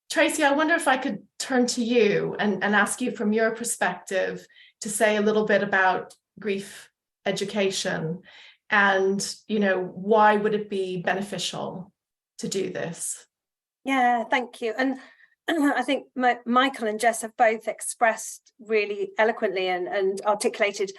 Tracey, I wonder if I could turn to you and ask you from your perspective to say a little bit about grief education and, why would it be beneficial to do this? Yeah, thank you. And I think Michael and Jess have both expressed really eloquently and articulated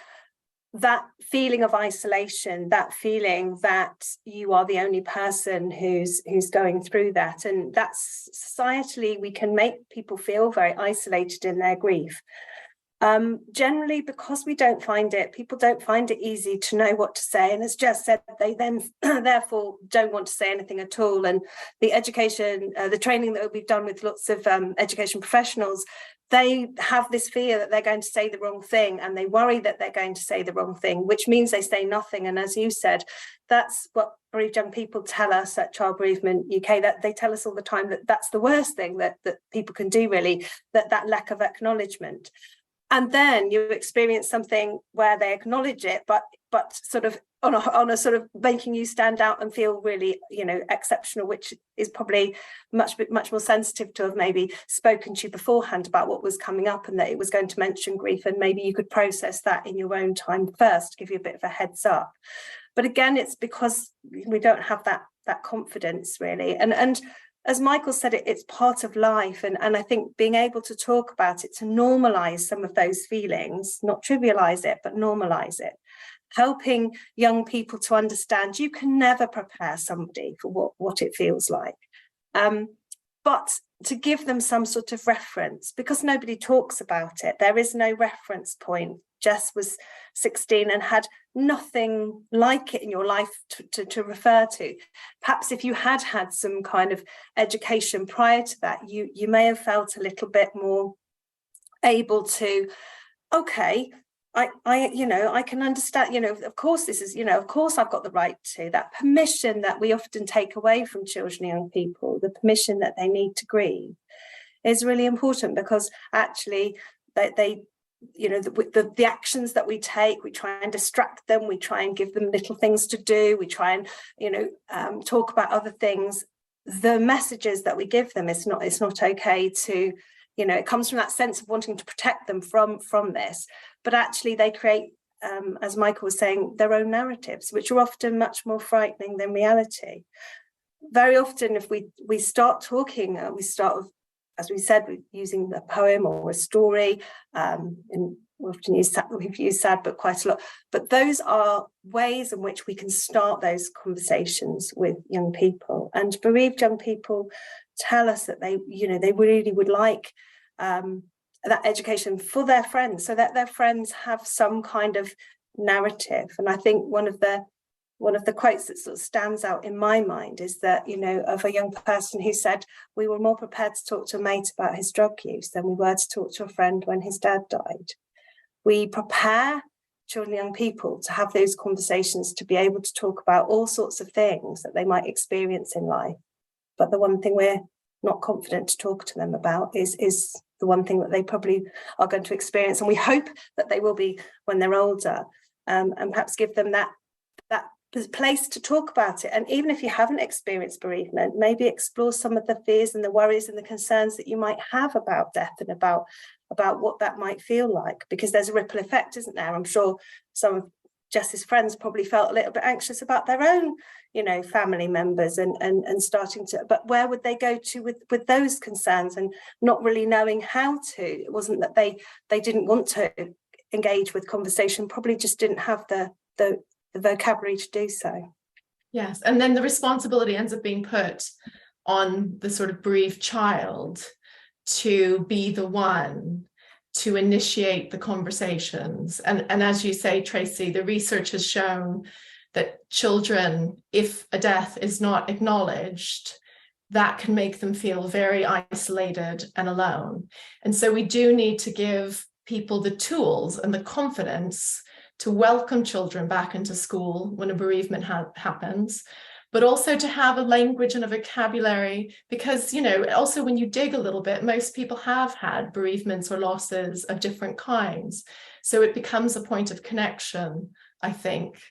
that feeling of isolation, that feeling that you are the only person who's going through that. And that's societally, we can make people feel very isolated in their grief. Generally, because people don't find it easy to know what to say. And as Jess said, they then therefore don't want to say anything at all. And the education, the training that we've done with lots of education professionals, they have this fear that they're going to say the wrong thing, and they worry that they're going to say the wrong thing, which means they say nothing. And as you said, that's what bereaved young people tell us at Child Bereavement UK, that they tell us all the time that that's the worst thing that people can do, really, that lack of acknowledgement. And then you experience something where they acknowledge it, but sort of on a sort of making you stand out and feel really, exceptional, which is probably much more sensitive to have maybe spoken to you beforehand about what was coming up and that it was going to mention grief, and maybe you could process that in your own time first, give you a bit of a heads up. But again, it's because we don't have that confidence, really. And as Michael said, it's part of life. And I think being able to talk about it, to normalise some of those feelings, not trivialise it, but normalise it, helping young people to understand you can never prepare somebody for what it feels like. But to give them some sort of reference, because nobody talks about it. There is no reference point. Jess was 16 and had nothing like it in your life to refer to. Perhaps if you had some kind of education prior to that, you may have felt a little bit more able to, okay, I can understand, of course this is, of course I've got the right to. That permission that we often take away from children and young people, the permission that they need to grieve, is really important, because actually they the actions that we take, we try and distract them, we try and give them little things to do, we try and talk about other things. The messages that we give them, it's not okay to, it comes from that sense of wanting to protect them from this, but actually they create, as Michael was saying, their own narratives, which are often much more frightening than reality. Very often, if we start talking, we start with, as we said, using a poem or a story, and we've used Sad Book quite a lot, but those are ways in which we can start those conversations with young people. And bereaved young people tell us that they really would like that education for their friends, so that their friends have some kind of narrative. And I think one of the quotes that sort of stands out in my mind is that, of a young person who said, we were more prepared to talk to a mate about his drug use than we were to talk to a friend when his dad died. We prepare children and young people to have those conversations, to be able to talk about all sorts of things that they might experience in life. But the one thing we're not confident to talk to them about is the one thing that they probably are going to experience, and we hope that they will be when they're older, and perhaps give them that place to talk about it. And even if you haven't experienced bereavement, maybe explore some of the fears and the worries and the concerns that you might have about death and about what that might feel like, because there's a ripple effect, isn't there? I'm sure some of Jess's friends probably felt a little bit anxious about their own, family members and starting to, but where would they go to with those concerns, and not really knowing how to. It wasn't that they didn't want to engage with conversation, probably just didn't have the vocabulary to do so. Yes, and then the responsibility ends up being put on the sort of bereaved child to be the one to initiate the conversations. And as you say, Tracey, the research has shown that children, if a death is not acknowledged, that can make them feel very isolated and alone. And so we do need to give people the tools and the confidence to welcome children back into school when a bereavement happens, but also to have a language and a vocabulary, because, also when you dig a little bit, most people have had bereavements or losses of different kinds. So it becomes a point of connection, I think.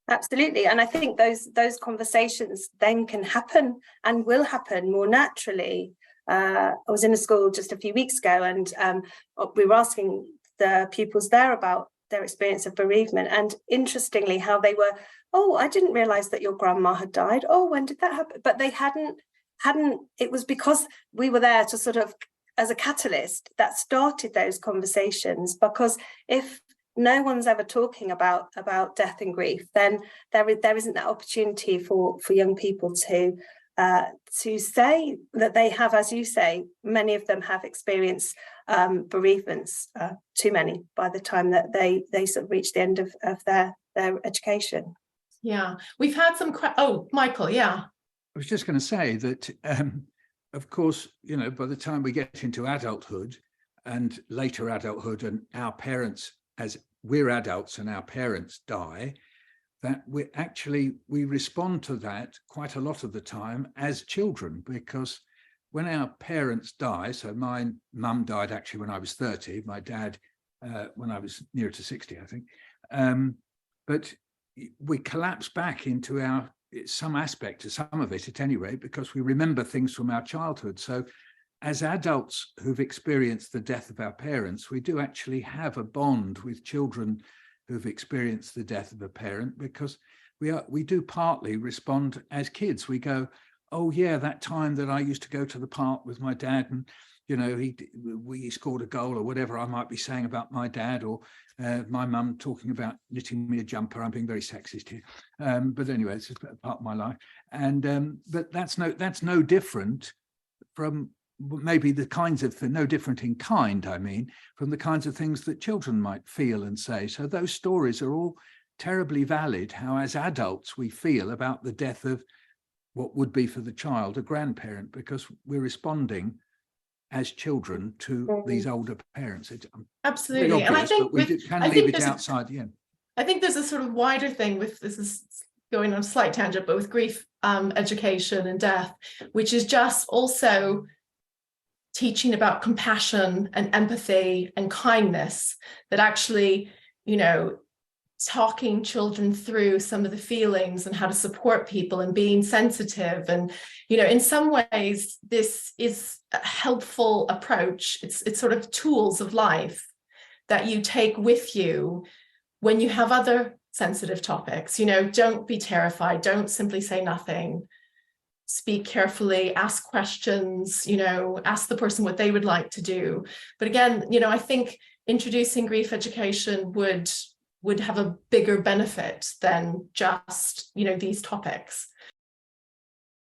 Absolutely. And I think those conversations then can happen and will happen more naturally. I was in a school just a few weeks ago, and we were asking the pupils there about their experience of bereavement, and interestingly how they were, oh, I didn't realize that your grandma had died. Oh, when did that happen? But they hadn't, it was because we were there to sort of, as a catalyst, that started those conversations. Because if no one's ever talking about death and grief, then there isn't that opportunity for young people to say that they have, as you say, many of them have experienced bereavements, too many, by the time that they sort of reach the end of their education. Yeah, we've had some. Oh, Michael, yeah. I was just going to say that, of course, you know, by the time we get into adulthood and later adulthood, and our parents, as we're adults and our parents die, that we respond to that quite a lot of the time as children, because when our parents die, so my mum died actually when I was 30, my dad when I was nearer to 60, I think, but we collapse back into some aspect to some of it at any rate, because we remember things from our childhood. So as adults who've experienced the death of our parents, we do actually have a bond with children who've experienced the death of a parent, because we do partly respond as kids. We go, oh yeah, that time that I used to go to the park with my dad, and you know, we scored a goal, or whatever I might be saying about my dad, or my mum talking about knitting me a jumper. I'm being very sexist here, but anyway, it's just part of my life. And but that's no different from maybe the kinds of, no different in kind, I mean, from the kinds of things that children might feel and say. So those stories are all terribly valid, how as adults we feel about the death of what would be for the child a grandparent, because we're responding as children to these older parents. Absolutely. Obvious, and I think but we can leave it outside the end. I think there's a sort of wider thing with, this is going on a slight tangent, but with grief education and death, which is just also teaching about compassion and empathy and kindness, that actually, you know, talking children through some of the feelings and how to support people and being sensitive. And, you know, in some ways, this is a helpful approach. It's sort of tools of life that you take with you when you have other sensitive topics. You know, don't be terrified. Don't simply say nothing. Speak carefully, ask questions, you know, ask the person what they would like to do. But again, you know, I think introducing grief education would have a bigger benefit than just, you know, these topics.